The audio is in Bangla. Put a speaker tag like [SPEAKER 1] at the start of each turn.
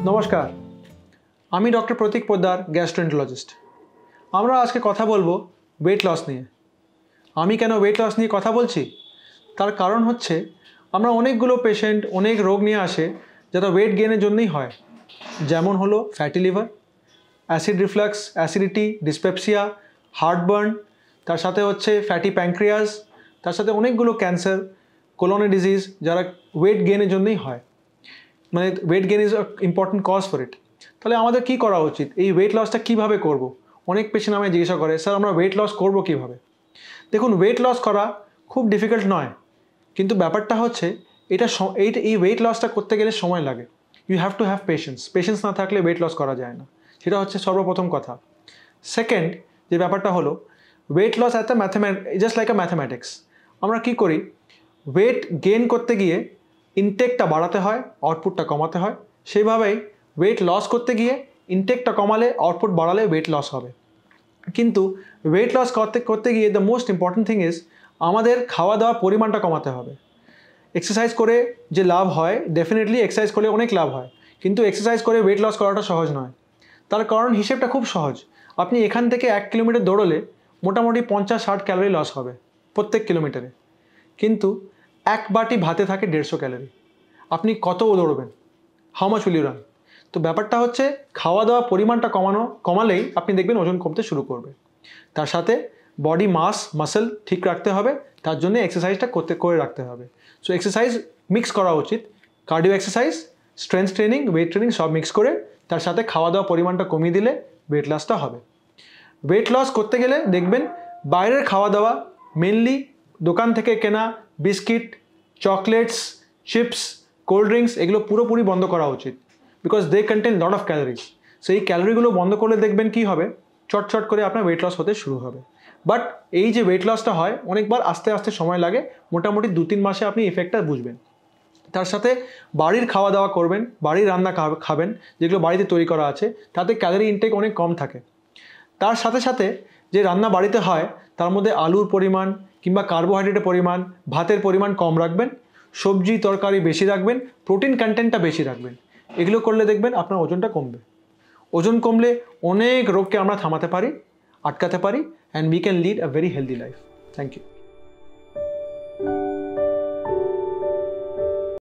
[SPEAKER 1] নমস্কার, আমি ডক্টর প্রতীক পোদ্দার, গ্যাস্ট্রোএন্টারোলজিস্ট। আমরা আজকে কথা বলবো ওয়েট লস নিয়ে। আমি কেন ওয়েট লস নিয়ে কথা বলছি তার কারণ হচ্ছে আমরা অনেকগুলো পেশেন্ট অনেক রোগ নিয়ে আসে যেটা ওয়েট গেইনের জন্যই হয়, যেমন হলো fatty liver, acid reflux, acidity, dyspepsia, heartburn, তার সাথে হচ্ছে ফ্যাটি প্যানক্রিয়াস, তার সাথে অনেকগুলো ক্যান্সার, কোলনের ডিজিজ যারা ওয়েট গেইনের জন্যই হয়। মানে weight gain is important cause for it. তাহলে আমাদের কী করা উচিত, এই ওয়েট লসটা কীভাবে করব? অনেক পেশেন্ট আমায় জিজ্ঞাসা করে, স্যার আমরা ওয়েট লস করবো কীভাবে? দেখুন, ওয়েট লস করা খুব ডিফিকাল্ট নয়, কিন্তু ব্যাপারটা হচ্ছে এই ওয়েট লসটা করতে গেলে সময় লাগে। You have to have patience না থাকলে ওয়েট লস করা যায় না, সেটা হচ্ছে সর্বপ্রথম কথা। সেকেন্ড যে ব্যাপারটা হলো, ওয়েট লস এত জাস্ট লাইক আ ম্যাথামেটিক্স। আমরা কী করি, ওয়েট গেইন করতে গিয়ে ইনটেকটা বাড়াতে হয়, আউটপুটটা কমাতে হয়। সেইভাবেই ওয়েট লস করতে গিয়ে ইনটেকটা কমালে আউটপুট বাড়ালে ওয়েট লস হবে। কিন্তু ওয়েট লস করতে গিয়ে the most important thing is আমাদের খাওয়া দাওয়ার পরিমাণটা কমাতে হবে। এক্সারসাইজ করে যে লাভ হয়, ডেফিনেটলি এক্সারসাইজ করলে অনেক লাভ হয়, কিন্তু এক্সারসাইজ করে ওয়েট লস করাটা সহজ নয়। তার কারণ হিসেবটা খুব সহজ। আপনি এখান থেকে 1 কিলোমিটার দৌড়লে মোটামুটি 50-60 ক্যালোরি লস হবে প্রত্যেক কিলোমিটারে, কিন্তু এক বাটি ভাতে থাকে 150 ক্যালোরি। আপনি কত দৌড়বেন? How much will you run? তো ব্যাপারটা হচ্ছে খাওয়া দাওয়া পরিমাণটা কমালেই আপনি দেখবেন ওজন কমতে শুরু করবে। তার সাথে বডি মাসল ঠিক রাখতে হবে, তার জন্য এক্সারসাইজটা করে রাখতে হবে। সো এক্সারসাইজ মিক্স করা উচিত, cardio exercise, strength training, weight training সব মিক্স করে তার সাথে খাওয়া দাওয়া পরিমাণটা কমিয়ে দিলে ওয়েট লসটা হবে। ওয়েট লস করতে গেলে দেখবেন বাইরের খাওয়া দাওয়া, মেনলি দোকান থেকে কেনা biscuit, chocolates, chips, cold drinks, এগুলো পুরোপুরি বন্ধ করা উচিত, because they contain lot of calories. So এই ক্যালোরিগুলো বন্ধ করলে দেখবেন কী হবে, চটচট করে আপনার ওয়েট লস হতে শুরু হবে। বাট এই যে ওয়েট লসটা হয় অনেকবার আস্তে আস্তে সময় লাগে, মোটামুটি 2-3 মাসে আপনি ইফেক্টটা বুঝবেন। তার সাথে বাড়ির খাওয়া দাওয়া করবেন, বাড়ির রান্না খাবেন, যেগুলো বাড়িতে তৈরি করা আছে, তাতে ক্যালোরি ইনটেক অনেক কম থাকে। তার সাথে সাথে যে রান্না বাড়িতে হয় তার মধ্যে আলুর পরিমাণ কিংবা কার্বোহাইড্রেটের পরিমাণ, ভাতের পরিমাণ কম রাখবেন, সবজি তরকারি বেশি রাখবেন, প্রোটিন কন্টেন্টটা বেশি রাখবেন। এগুলো করলে দেখবেন আপনার ওজনটা কমবে। ওজন কমলে অনেক রোগকে আমরা থামাতে পারি, আটকাতে পারি, and we can lead a very healthy life. Thank you.